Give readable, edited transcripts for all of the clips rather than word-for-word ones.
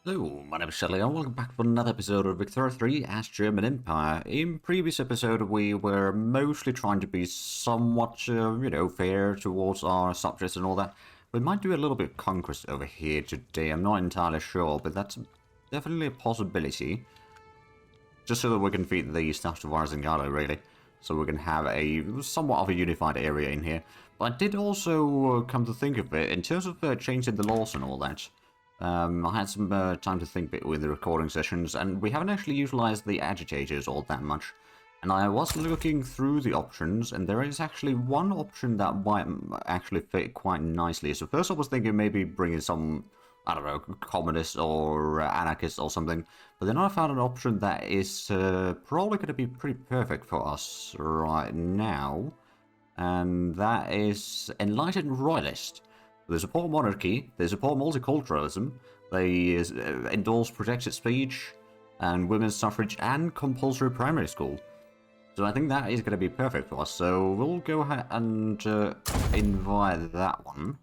Hello, my name is Shelley, and welcome back for another episode of Victoria 3 as German Empire. In previous episode, we were mostly trying to be somewhat, fair towards our subjects and all that. We might do a little bit of conquest over here today, I'm not entirely sure, but that's definitely a possibility. Just so that we can feed the stuff to Varzingala, really. So we can have a somewhat of a unified area in here. But I did also come to think of it, in terms of changing the laws and all that. I had some time to think with the recording sessions, and we haven't actually utilized the agitators all that much. And I was looking through the options, and there is actually one option that might actually fit quite nicely. So first I was thinking maybe bringing some, I don't know, communists or anarchists or something. But then I found an option that is probably going to be pretty perfect for us right now. And that is Enlightened Royalist. They support monarchy, they support multiculturalism, they endorse protected speech, and women's suffrage, and compulsory primary school. So I think that is going to be perfect for us, so we'll go ahead and invite that one.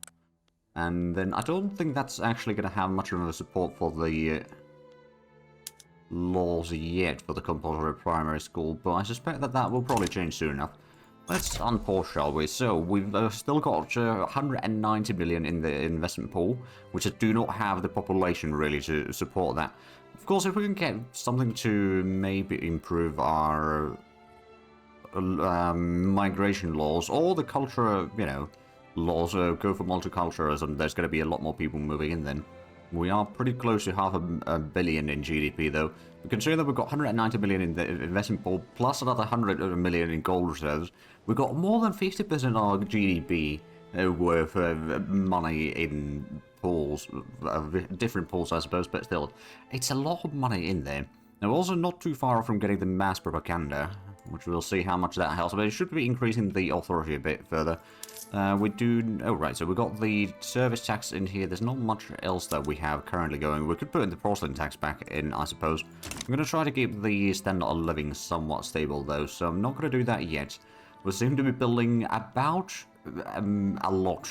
And then I don't think that's actually going to have much of a support for the laws yet for the compulsory primary school, but I suspect that that will probably change soon enough. Let's unpause, shall we? So, we've still got 190 million in the investment pool, which do not have the population, really, to support that. Of course, if we can get something to maybe improve our migration laws, or the culture, laws go for multiculturalism, there's going to be a lot more people moving in then. We are pretty close to half a billion in GDP, though. But considering that we've got 190 million in the investment pool, plus another 100 million in gold reserves, we've got more than 50% of our GDP worth of money in pools, different pools, I suppose, but still, it's a lot of money in there. Now, we're also not too far from getting the mass propaganda, which we'll see how much that helps, but it should be increasing the authority a bit further. We do... Oh, right, so we've got the service tax in here. There's not much else that we have currently going. We could put in the porcelain tax back in, I suppose. I'm going to try to keep the standard of living somewhat stable, though, so I'm not going to do that yet. We seem to be building about a lot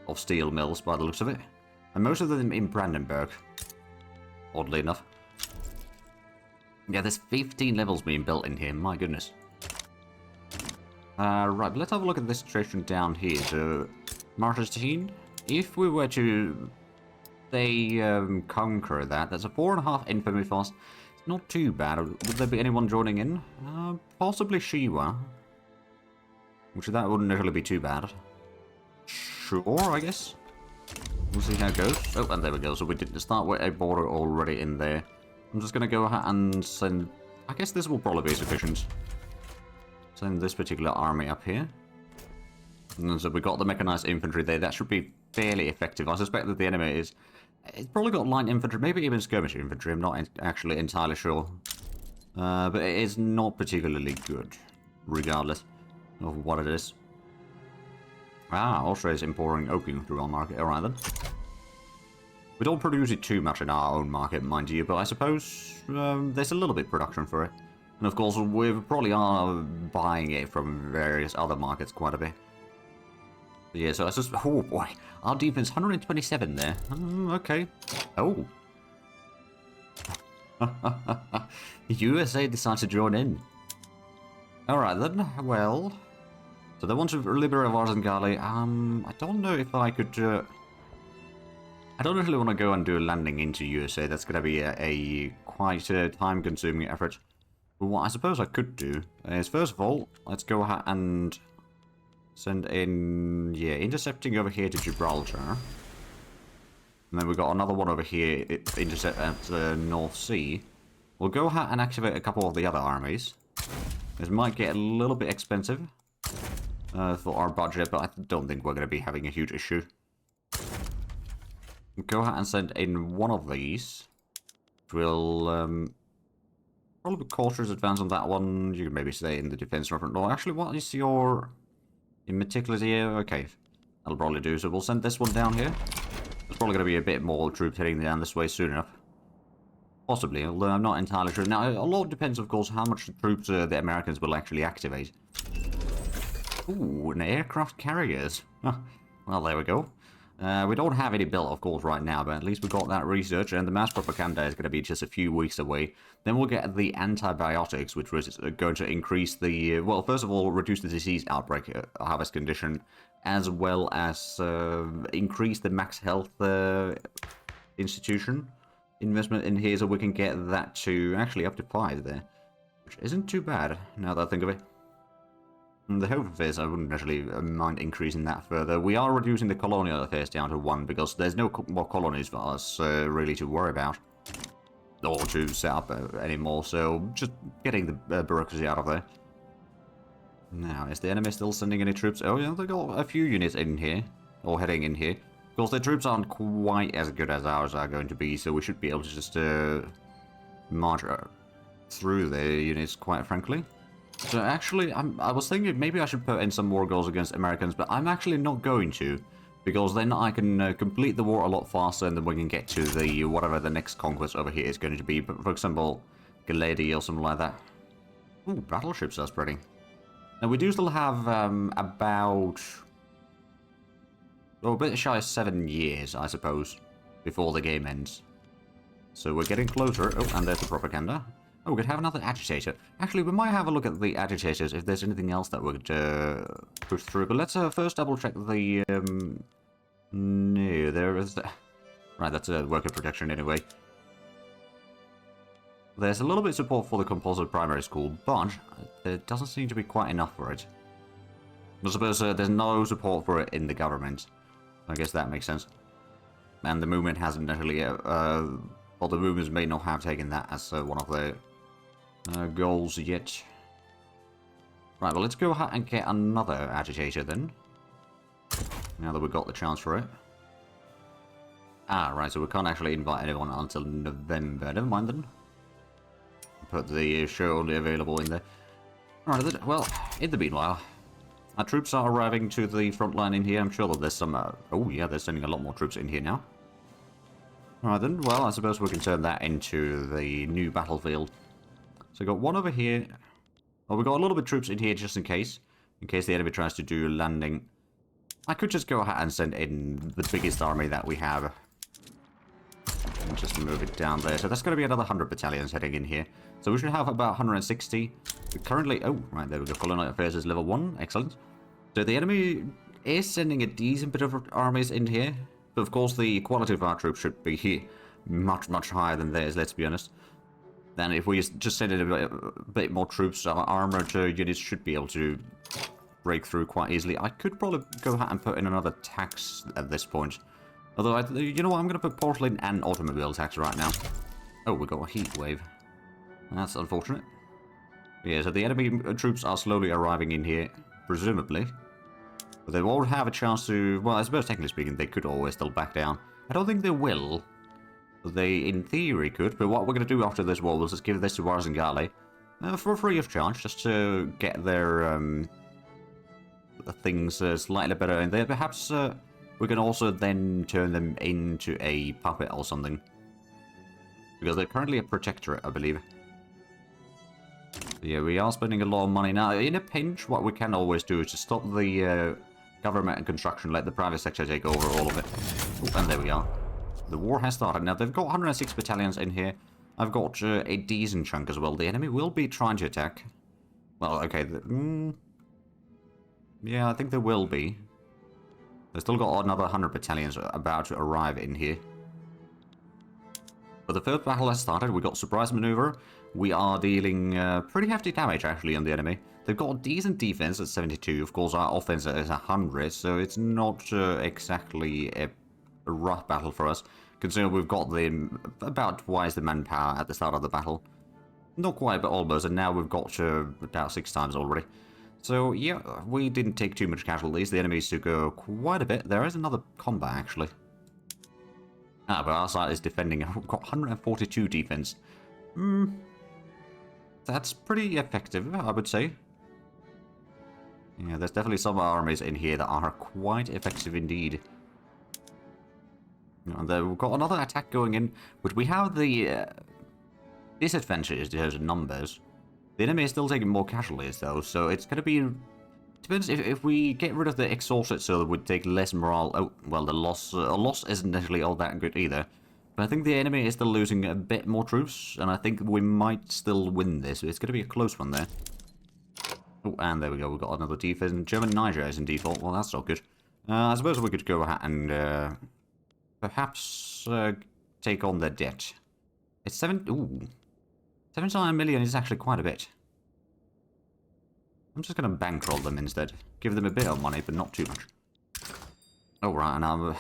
of steel mills, by the looks of it. And most of them in Brandenburg, oddly enough. Yeah, there's 15 levels being built in here, my goodness. Right, let's have a look at this situation down here. So, Martin, if we were to, say, conquer that, that's a 4.5 infantry force. It's not too bad. Would there be anyone joining in? Possibly Shiwa. Which that wouldn't necessarily be too bad. Sure, I guess. We'll see how it goes. Oh, and there we go. So we did start with a border already in there. I'm just going to go ahead and send... I guess this will probably be sufficient. Send this particular army up here. And so we got the mechanized infantry there. That should be fairly effective. I suspect that the enemy is... It's probably got light infantry, maybe even skirmish infantry. I'm not actually entirely sure. But it is not particularly good, regardless of what it is. Ah, Austria is importing opium through our market. Alright then. We don't produce it too much in our own market, mind you, but I suppose there's a little bit of production for it. And of course, we probably are buying it from various other markets quite a bit. But yeah, so I just... Oh boy, our defense 127 there. Okay. Oh. USA decides to join in. Alright then, well... So they want to liberate Varzingala. I don't know if I could... I don't really want to go and do a landing into USA. That's going to be a quite time-consuming effort. But what I suppose I could do is, first of all, let's go ahead and send in, yeah, intercepting over here to Gibraltar. And then we've got another one over here, intercept at the North Sea. We'll go ahead and activate a couple of the other armies. This might get a little bit expensive for our budget, but I don't think we're going to be having a huge issue. Go ahead and send in one of these. We'll... Probably cautious advance on that one. You can maybe stay in the defense front. No, actually, what is your... In meticulous here? Okay, that'll probably do. So we'll send this one down here. There's probably going to be a bit more troops heading down this way soon enough. Possibly, although I'm not entirely sure. Now, a lot depends, of course, how much troops the Americans will actually activate. Ooh, an aircraft carriers. Well, there we go. We don't have any built, of course, right now, but at least we got that research, and the mass propaganda is going to be just a few weeks away. Then we'll get the antibiotics, which was going to increase the, well, first of all, reduce the disease outbreak harvest condition, as well as increase the max health institution investment in here, so we can get that to actually up to 5 there, which isn't too bad, now that I think of it. The Home Affairs, I wouldn't actually mind increasing that further. We are reducing the Colonial Affairs down to 1, because there's no more colonies for us really to worry about. Or to set up anymore, so just getting the bureaucracy out of there. Now, is the enemy still sending any troops? Oh yeah, they've got a few units in here, or heading in here. Of course, their troops aren't quite as good as ours are going to be, so we should be able to just march through their units, quite frankly. So actually, I was thinking maybe I should put in some more goals against Americans, but I'm actually not going to, because then I can complete the war a lot faster, and then we can get to the whatever the next conquest over here is going to be. But for example, Galady or something like that. Ooh, battleships are spreading. Now we do still have about a bit shy of 7 years, I suppose, before the game ends. So we're getting closer. Oh, and there's the propaganda. Oh, we could have another agitator. Actually, we might have a look at the agitators if there's anything else that we could push through. But let's first double check the... No, there is... Right, that's a worker protection anyway. There's a little bit of support for the composite primary school, but there doesn't seem to be quite enough for it. I suppose there's no support for it in the government. I guess that makes sense. And the movement hasn't necessarily... well, the movements may not have taken that as one of their... goals yet. Right, well, let's go ahead and get another agitator then. Now that we've got the chance for it. Ah, right, so we can't actually invite anyone until November. Never mind then. Put the show only available in there. Alright, well, in the meanwhile, our troops are arriving to the front line in here. I'm sure that there's some... oh, yeah, they're sending a lot more troops in here now. Alright then, well, I suppose we can turn that into the new battlefield. So we've got one over here. Well, we've got a little bit of troops in here just in case the enemy tries to do landing. I could just go ahead and send in the biggest army that we have. And just move it down there. So that's going to be another 100 battalions heading in here. So we should have about 160. Currently, oh, right, there we go. Colonial Affairs is level 1. Excellent. So the enemy is sending a decent bit of armies in here. But of course, the quality of our troops should be much, much higher than theirs, let's be honest. Then if we just send in a bit more troops, our armored units should be able to break through quite easily. I could probably go ahead and put in another tax at this point. Although, you know what, I'm going to put porcelain and automobile tax right now. Oh, we got a heat wave. That's unfortunate. Yeah, so the enemy troops are slowly arriving in here, presumably. But they won't have a chance to... Well, I suppose technically speaking, they could always still back down. I don't think they will. They, in theory, could. But what we're going to do after this war is just give this to Warzengale for free of charge, just to get their things slightly better in there. Perhaps we can also then turn them into a puppet or something. Because they're currently a protectorate, I believe. Yeah, we are spending a lot of money now. In a pinch, what we can always do is to stop the government and construction, let the private sector take over all of it. Oh, and there we are. The war has started. Now, they've got 106 battalions in here. I've got a decent chunk as well. The enemy will be trying to attack. Well, okay. Yeah, I think there will be. They've still got another 100 battalions about to arrive in here. But the first battle has started. We got surprise maneuver. We are dealing pretty hefty damage, actually, on the enemy. They've got a decent defense at 72. Of course, our offense is 100, so it's not exactly a rough battle for us, considering we've got about twice the manpower at the start of the battle. Not quite, but almost, and now we've got about 6 times already. So, yeah, we didn't take too much casualties. The enemies took quite a bit. There is another combat, actually. Ah, but our side is defending. We've got 142 defense. That's pretty effective, I would say. Yeah, there's definitely some armies in here that are quite effective indeed. And then we've got another attack going in, but we have the disadvantage in terms of numbers. The enemy is still taking more casualties, though, so it's going to be Depends if we get rid of the exhausted, so that would take less morale. Oh, well, the loss, a loss isn't necessarily all that good either. But I think the enemy is still losing a bit more troops, and I think we might still win this. It's going to be a close one there. Oh, and there we go. We've got another defense. German Niger is in default. Well, that's not good. I suppose we could go ahead and perhaps take on their debt. It's 79 million is actually quite a bit. I'm just going to bankroll them instead. Give them a bit of money, but not too much. Oh, right, and our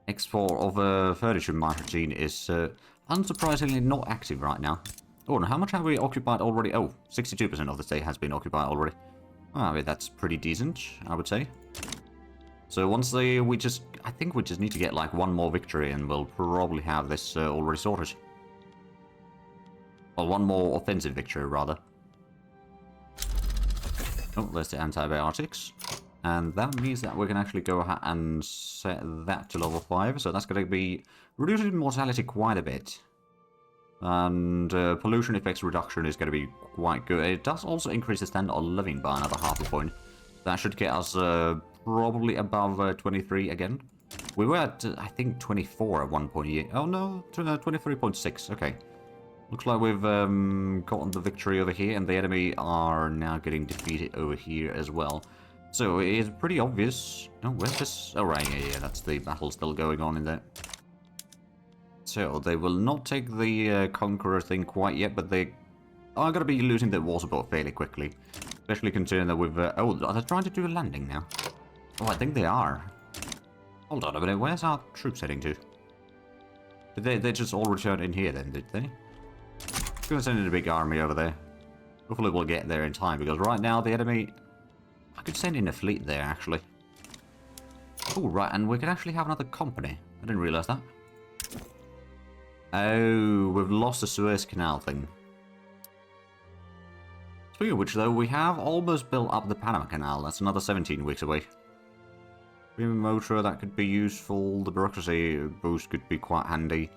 export of furniture marketing is unsurprisingly not active right now. Oh, and how much have we occupied already? Oh, 62% of the state has been occupied already. Well, I mean, that's pretty decent, I would say. So once I think we just need to get like one more victory and we'll probably have this already sorted. Well, one more offensive victory, rather. Oh, there's the antibiotics. And that means that we can actually go ahead and set that to level 5. So that's going to be reducing mortality quite a bit. And pollution effects reduction is going to be quite good. It does also increase the standard of living by another half a point. That should get us probably above 23 again. We were at, I think, 24 at one point here. Oh no, 23.6. Okay. Looks like we've gotten the victory over here, and the enemy are now getting defeated over here as well. So it is pretty obvious. Oh, where's this? Oh, right, yeah, that's the battle still going on in there. So they will not take the Conqueror thing quite yet, but they are going to be losing their war support fairly quickly. Especially considering that we've... oh, are they trying to do a landing now? Oh, I think they are. Hold on a minute, where's our troops heading to? Did they just all return in here then, did they? I'm going to send in a big army over there. Hopefully we'll get there in time, because right now the enemy... I could send in a fleet there, actually. Oh, right, and we could actually have another company. I didn't realise that. Oh, we've lost the Suez Canal thing. Speaking of which, though, we have almost built up the Panama Canal. That's another 17 weeks away. Premium motor, that could be useful. The bureaucracy boost could be quite handy.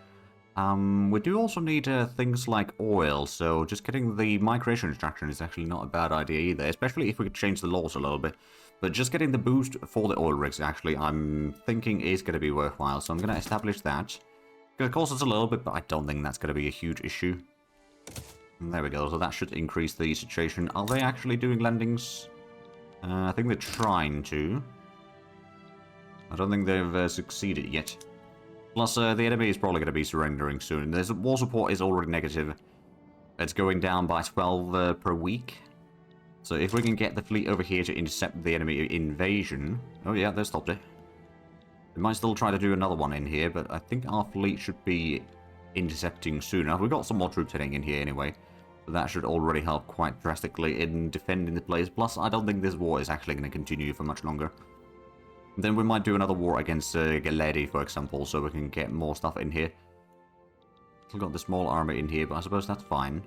We do also need things like oil, so just getting the migration extraction is actually not a bad idea either, especially if we could change the laws a little bit. But just getting the boost for the oil rigs, actually, I'm thinking is going to be worthwhile, so I'm going to establish that. It costs us a little bit, but I don't think that's going to be a huge issue. And there we go, so that should increase the situation. Are they actually doing landings? I think they're trying to. I don't think they've succeeded yet. Plus, the enemy is probably going to be surrendering soon. There's war support is already negative. It's going down by 12 per week. So if we can get the fleet over here to intercept the enemy invasion... Oh yeah, they stopped it. They might still try to do another one in here, but I think our fleet should be intercepting soon enough. We've got some more troops heading in here anyway. So that should already help quite drastically in defending the place. Plus, I don't think this war is actually going to continue for much longer. Then we might do another war against Galedi, for example, so we can get more stuff in here. Still got the small army in here, but I suppose that's fine.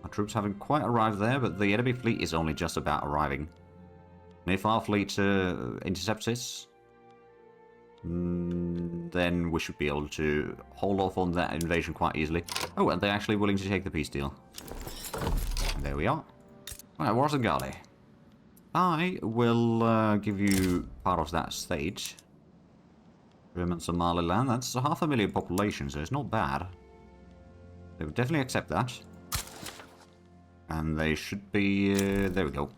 Our troops haven't quite arrived there, but the enemy fleet is only just about arriving. And if our fleet intercepts this, then we should be able to hold off on that invasion quite easily. Oh, and they're actually willing to take the peace deal. And there we are. Right, Wars and Gali. I will give you part of that state. German Somaliland, that's 500,000 population, so it's not bad. They would definitely accept that. And they should be... there we go.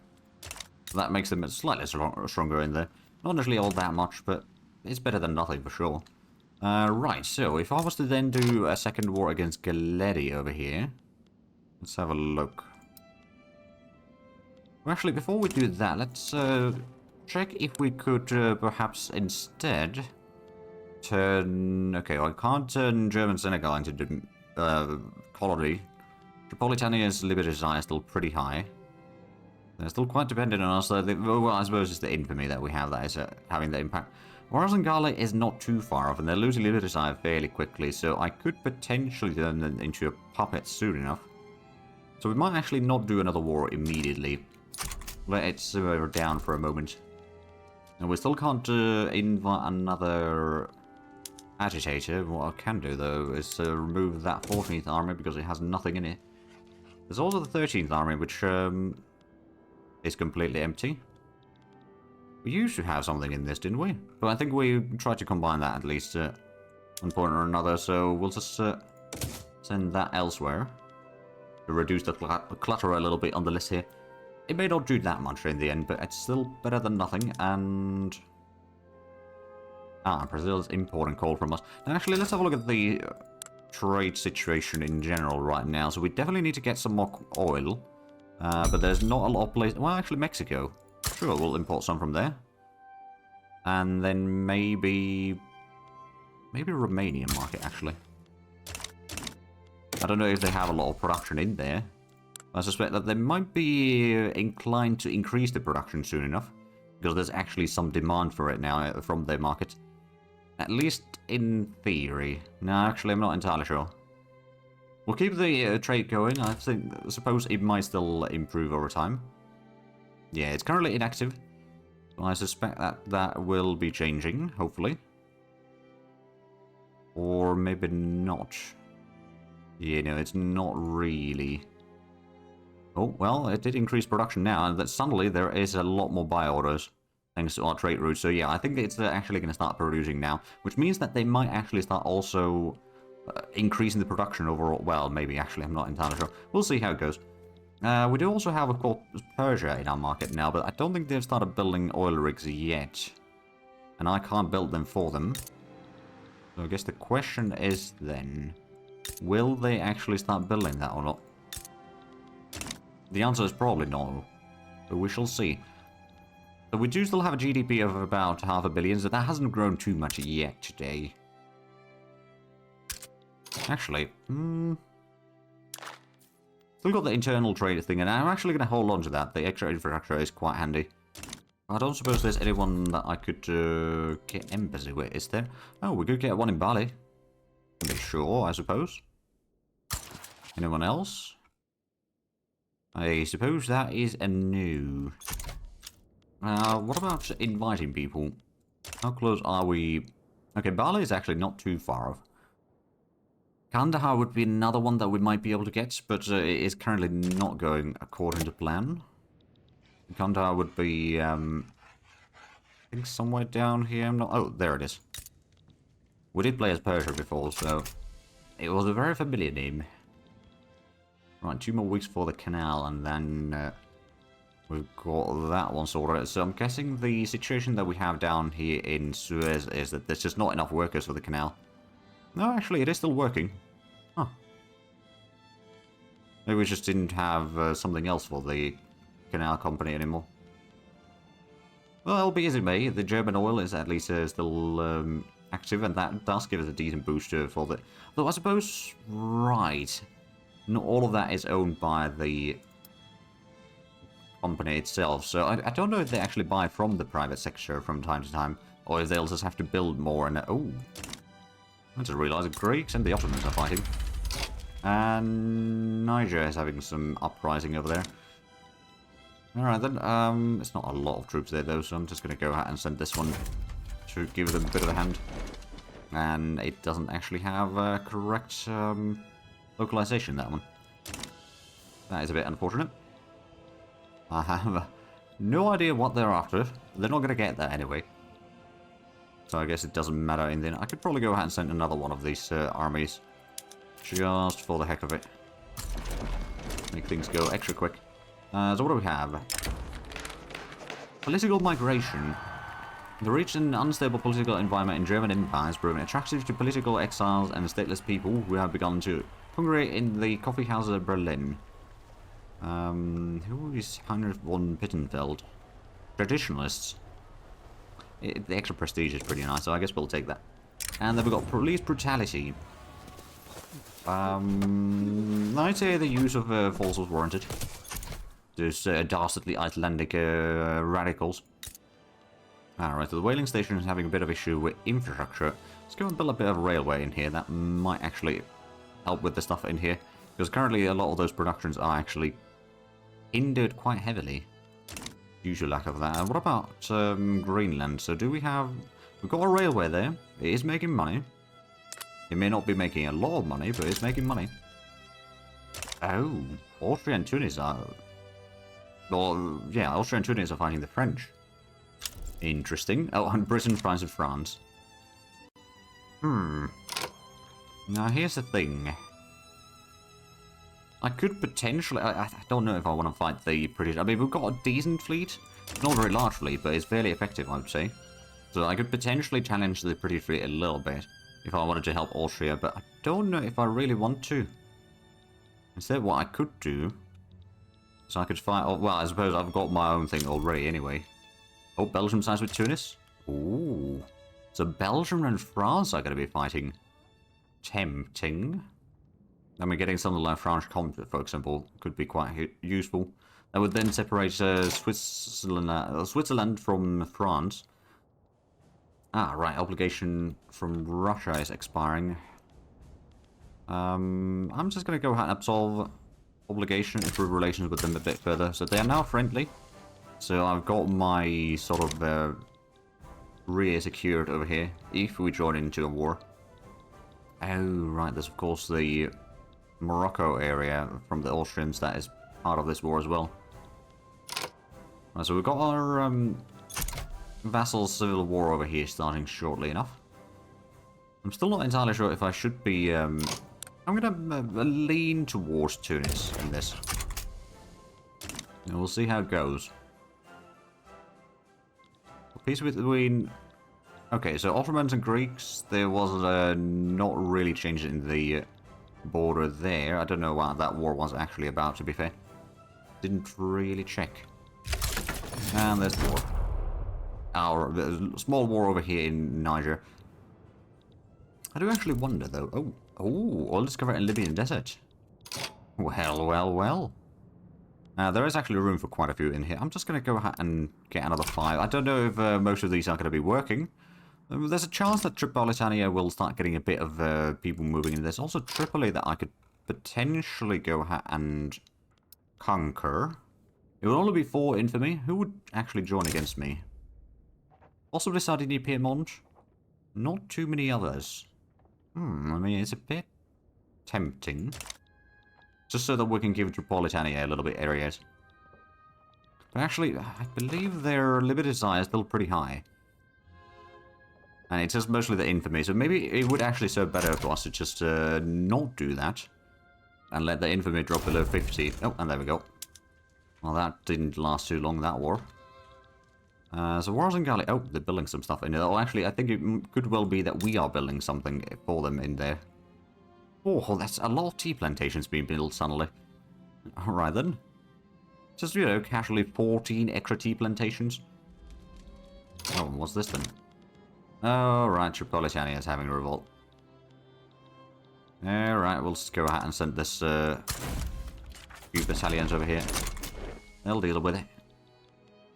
So that makes them slightly stronger in there. Not necessarily all that much, but it's better than nothing for sure. Right, so if I was to then do a second war against Galedi over here... Let's have a look. Well, actually, before we do that, let's check if we could perhaps instead turn... Okay, well, I can't turn German Senegal into colony. Tripolitania's liberty desire is still pretty high. They're still quite dependent on us. Well, I suppose it's the infamy that we have that is having the impact. Whereas Ngale is not too far off, and they're losing liberty desire fairly quickly, so I could potentially turn them into a puppet soon enough. So we might actually not do another war immediately. Let it simmer down for a moment. And we still can't invite another agitator. What I can do, though, is remove that 14th army because it has nothing in it. There's also the 13th army, which is completely empty. We used to have something in this, didn't we? But I think we tried to combine that at least one point or another, so we'll just send that elsewhere to reduce the clutter a little bit on the list here. It may not do that much in the end, but it's still better than nothing, and... Brazil's importing coal from us. Now, actually, let's have a look at the trade situation in general right now. So we definitely need to get some more oil, but there's not a lot of places... Well, actually, Mexico. Sure, we'll import some from there. And then maybe Romanian market, actually. I don't know if they have a lot of production in there. I suspect that they might be inclined to increase the production soon enough, because there's actually some demand for it now from their market. At least in theory. No, actually, I'm not entirely sure. We'll keep the trade going. I suppose it might still improve over time. Yeah, it's currently inactive. I suspect that that will be changing, hopefully. Or maybe not. Yeah, no, it's not really. Oh, well, it did increase production now, and that suddenly there is a lot more buy orders, thanks to our trade route. So yeah, I think it's actually going to start producing now, which means that they might actually start also increasing the production overall. Well, maybe, actually, I'm not entirely sure. We'll see how it goes. We do also have, of course, Prussia in our market now, but I don't think they've started building oil rigs yet. And I can't build them for them. So I guess the question is then, will they actually start building that or not? The answer is probably no, but we shall see. So we do still have a GDP of about 500 million, so that hasn't grown too much yet today. Actually, still got the internal trade thing, and I'm actually going to hold on to that. The extra infrastructure is quite handy. I don't suppose there's anyone that I could get embassy with, is there? Oh, we could get one in Bali. To be sure, I suppose. Anyone else? I suppose that is a no. What about inviting people? How close are we? Okay, Bali is actually not too far off. Kandahar would be another one that we might be able to get, but it is currently not going according to plan. Kandahar would be, I think somewhere down here. Oh, there it is. We did play as Persia before, so it was a very familiar name. Right, 2 more weeks for the canal, and then we've got that one sorted. So I'm guessing the situation that we have down here in Suez is that there's just not enough workers for the canal. No, actually, it is still working. Huh. Maybe we just didn't have something else for the canal company anymore. Well, be as it may, the German oil is at least still active, and that does give us a decent boost for the... Though I suppose, right, not all of that is owned by the company itself, so I don't know if they actually buy from the private sector from time to time, or if they'll just have to build more and... Oh, I just realised the Greeks and the Ottomans are fighting. And Niger is having some uprising over there. Alright then, it's not a lot of troops there though, so I'm just going to go ahead and send this one to give them a bit of a hand. And it doesn't actually have correct localization, that one. That is a bit unfortunate. I have no idea what they're after. They're not going to get that anyway. So I guess it doesn't matter in the end. I could probably go ahead and send another one of these armies. Just for the heck of it. Make things go extra quick. So what do we have? Political migration. The rich and unstable political environment in German Empire has proven attractive to political exiles and stateless people who have begun to congregate in the coffee houses of Berlin. Who is Heinrich von Pittenfeld? Traditionalists. The extra prestige is pretty nice, so I guess we'll take that. And then we've got police brutality. I'd say the use of force was warranted. Those dastardly Icelandic radicals. Alright, so the whaling station is having a bit of issue with infrastructure. Let's go and build a bit of railway in here. That might actually help with the stuff in here. Because currently a lot of those productions are actually hindered quite heavily. Due to lack of that. And what about Greenland? So do we have... We've got a railway there. It is making money. It may not be making a lot of money, but it's making money. Oh, Austria and Tunis are Well, yeah, Austria and Tunis are fighting the French. Interesting. Oh, and Britain, France, and France. Now, here's the thing. I could potentially... I don't know if I want to fight the British... I mean, we've got a decent fleet. Not a very large fleet, but it's fairly effective, I would say. So I could potentially challenge the British fleet a little bit if I wanted to help Austria, but I don't know if I really want to. Instead, what I could do is I could fight... Well, I suppose I've got my own thing already anyway. Oh, Belgium sides with Tunis? Ooh. So Belgium and France are going to be fighting. Tempting. I mean, getting something like French combat, for example, could be quite useful. That would then separate Switzerland from France. Ah, right. Obligation from Russia is expiring. I'm just going to go ahead and absolve obligation, improve relations with them a bit further. So they are now friendly. So I've got my sort of rear secured over here if we join into a war. Oh, right. There's, of course, the Morocco area from the Austrians that is part of this war as well. Right, so we've got our vassal civil war over here starting shortly enough. I'm still not entirely sure if I should be... I'm going to lean towards Tunis in this. And we'll see how it goes. Peace between... Okay, so Ottomans and Greeks, there was not really change in the border there. I don't know what that war was actually about, to be fair. Didn't really check. And there's war. Our small war over here in Niger. I do actually wonder, though. Oh, oil discovered in Libyan desert. Well, well, well. There is actually room for quite a few in here. I'm just going to go ahead and get another 5. I don't know if most of these are going to be working. There's a chance that Tripolitania will start getting a bit of people moving in. There's also Tripoli that I could potentially go ahead and conquer. It will only be 4 infamy. Who would actually join against me? Possibly Sardinia, Piedmont. Not too many others. I mean, it's a bit tempting. Just so that we can give Tripolitania a little bit areas. But actually, I believe their liberty desire is still pretty high. And it's just mostly the infamy, so maybe it would actually serve better for us to just not do that. And let the infamy drop below 50. Oh, and there we go. Well, that didn't last too long, that war. So wars in Galley. Oh, they're building some stuff in there. Oh, actually, I think it could well be that we are building something for them in there. Oh, that's a lot of tea plantations being built suddenly. Alright then. Just, you know, casually 14 extra tea plantations. Oh, what's this then? Oh, right, Tripolitania is having a revolt. Alright, we'll just go ahead and send this few battalions over here. They'll deal with it.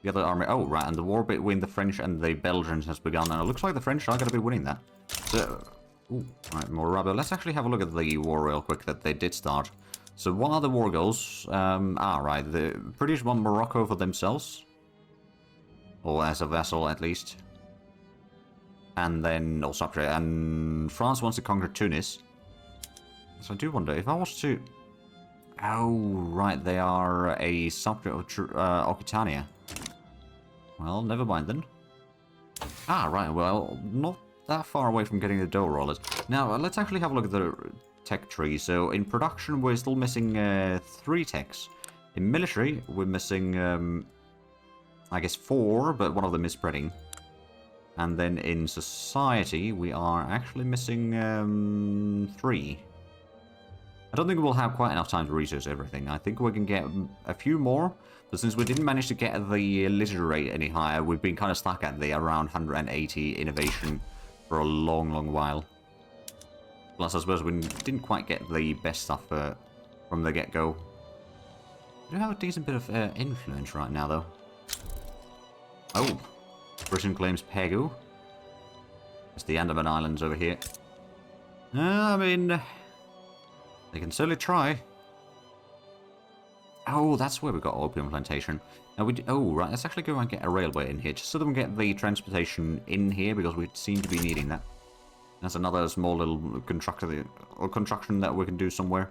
The other army... Oh, right, and the war between the French and the Belgians has begun, and it looks like the French are going to be winning that. So... Ooh, right, more rubber. Let's actually have a look at the war real quick that they did start. So what are the war goals? Right, the British want Morocco for themselves. Or as a vassal, at least. And then... Oh, sorry, and France wants to conquer Tunis. So I do wonder, if I was to... Oh, right, they are a subject of Occitania. Well, never mind then. Ah, right, well, not that far away from getting the dough rollers. Now, let's actually have a look at the tech tree. So, in production, we're still missing 3 techs. In military, we're missing, I guess, 4, but one of them is spreading. And then in society, we are actually missing 3. I don't think we'll have quite enough time to research everything. I think we can get a few more, but since we didn't manage to get the litter rate any higher, we've been kind of stuck at the around 180 innovation for a long, long while. Plus, I suppose we didn't quite get the best stuff from the get-go. We do have a decent bit of influence right now, though. Oh, Britain claims Pegu. It's the Andaman Islands over here. I mean... They can certainly try. Oh, that's where we got opium plantation. Now oh, right. Let's actually go and get a railway in here, just so that we can get the transportation in here, because we seem to be needing that. That's another small little construction that we can do somewhere.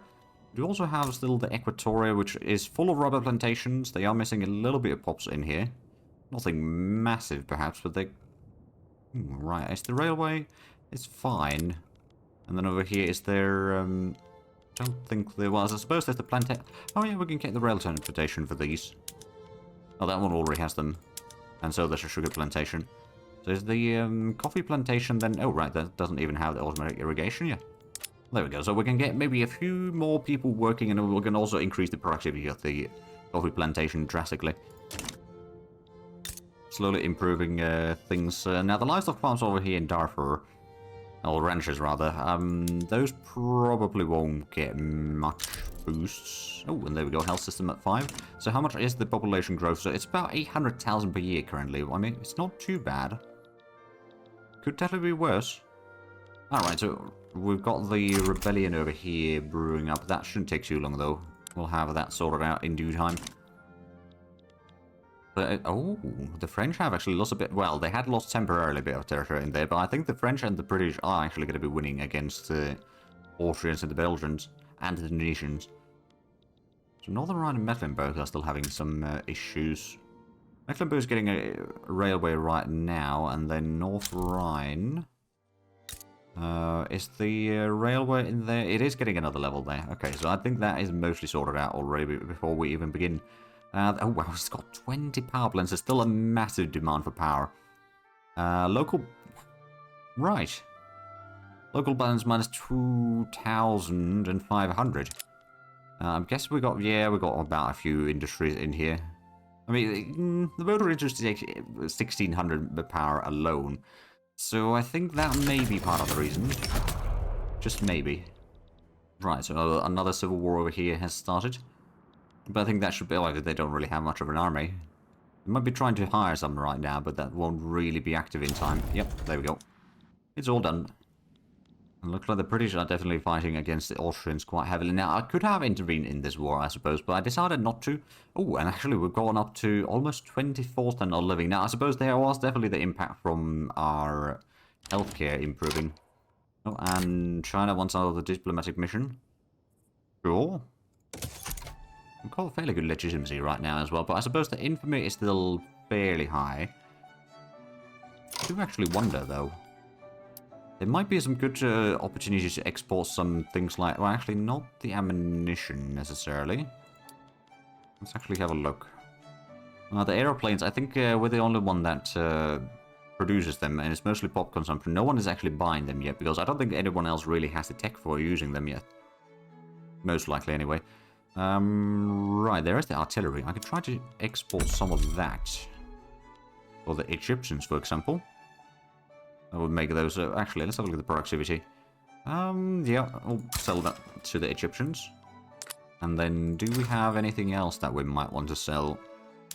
We also have still the Equatoria, which is full of rubber plantations. They are missing a little bit of pops in here. Nothing massive, perhaps, but they... right, is the railway? It's fine. And then over here, is there... don't think there was. I suppose there's the plantation. Oh yeah, we can get the rail transportation for these. Oh, that one already has them. And so there's a sugar plantation. So is the coffee plantation then... oh, right, that doesn't even have the automatic irrigation yet. There we go. So we can get maybe a few more people working, and we can also increase the productivity of the coffee plantation drastically. Slowly improving things. Now, the livestock farms over here in Darfur, or ranches rather, those probably won't get much boosts. Oh, and there we go, health system at 5. So how much is the population growth? So it's about 800,000 per year currently. I mean, it's not too bad. Could definitely be worse. Alright, so we've got the rebellion over here brewing up. That shouldn't take too long, though. We'll have that sorted out in due time. But, oh, the French have actually lost a bit. Well, they had lost temporarily a bit of territory in there, but I think the French and the British are actually going to be winning against the Austrians and the Belgians and the Tunisians. So Northern Rhine and Mecklenburg are still having some issues. Mecklenburg is getting a railway right now, and then North Rhine... is the railway in there? It is getting another level there. Okay, so I think that is mostly sorted out already before we even begin. Oh wow, it's got 20 power plants. There's still a massive demand for power. Local... right. Local balance minus 2,500. I guess we got... yeah, we got about a few industries in here. I mean, the motor industry takes 1,600 power alone. So I think that may be part of the reason. Just maybe. Right, so another civil war over here has started. But I think that should be like they don't really have much of an army. They might be trying to hire some right now, but that won't really be active in time. Yep, there we go. It's all done. And looks like the British are definitely fighting against the Austrians quite heavily. Now, I could have intervened in this war, I suppose, but I decided not to. Oh, and actually we've gone up to almost 24th and not living. Now, I suppose there was definitely the impact from our healthcare improving. Oh, and China wants out of the diplomatic mission. Sure. We've got fairly good legitimacy right now as well, but I suppose the infamy is still fairly high. I do actually wonder, though. There might be some good opportunities to export some things like... well, actually, not the ammunition, necessarily. Let's actually have a look. The aeroplanes, I think we're the only one that produces them, and it's mostly pop consumption. No one is actually buying them yet, because I don't think anyone else really has the tech for using them yet. Most likely, anyway. Right, there is the artillery. I could try to export some of that. For the Egyptians, for example. I would make those... actually, let's have a look at the productivity. Yeah, I'll sell that to the Egyptians. And then, do we have anything else that we might want to sell?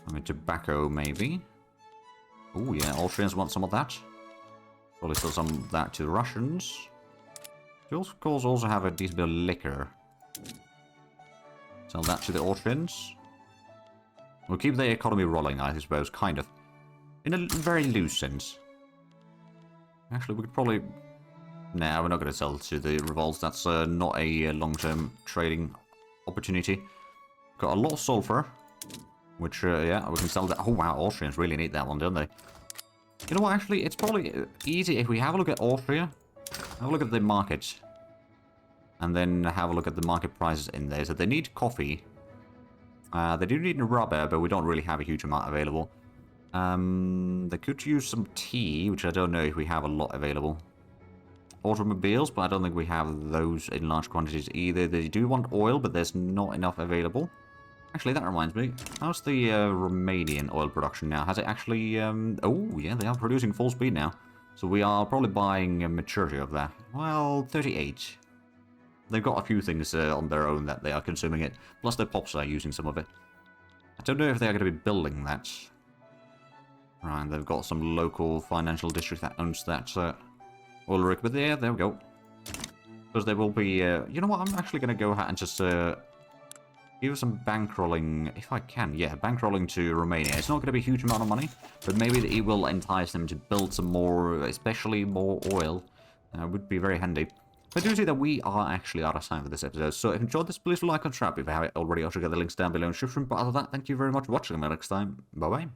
I mean, tobacco, maybe? Oh, yeah, Austrians want some of that. Probably sell some of that to the Russians. We, of course, also have a decent bit of liquor. Sell that to the Austrians. We'll keep the economy rolling, I suppose, kind of. In a very loose sense. Actually, we could probably... nah, we're not going to sell to the revolts. That's not a long-term trading opportunity. Got a lot of sulfur. Which, yeah, we can sell that. Oh, wow, Austrians really need that one, don't they? You know what, actually, it's probably easy if we have a look at Austria. Have a look at the market. And then have a look at the market prices in there. So they need coffee. They do need rubber, but we don't really have a huge amount available. They could use some tea, which I don't know if we have a lot available. Automobiles, but I don't think we have those in large quantities either. They do want oil, but there's not enough available. Actually, that reminds me. How's the Romanian oil production now? Has it actually... oh, yeah, they are producing full speed now. So we are probably buying a maturity of that. Well, 38. They've got a few things on their own that they are consuming it. Plus their pops are using some of it. I don't know if they are going to be building that. Right, they've got some local financial district that owns that oil rig. But yeah, there we go. Because there will be... you know what, I'm actually going to go ahead and just... give some bankrolling, if I can. Yeah, bankrolling to Romania. It's not going to be a huge amount of money, but maybe it will entice them to build some more, especially more oil. Would be very handy. I do see that we are actually out of time for this episode, so if you enjoyed this, please like and subscribe if you haven't already. I'll get the links down below in the description. But other than that, thank you very much for watching. Until next time, bye-bye.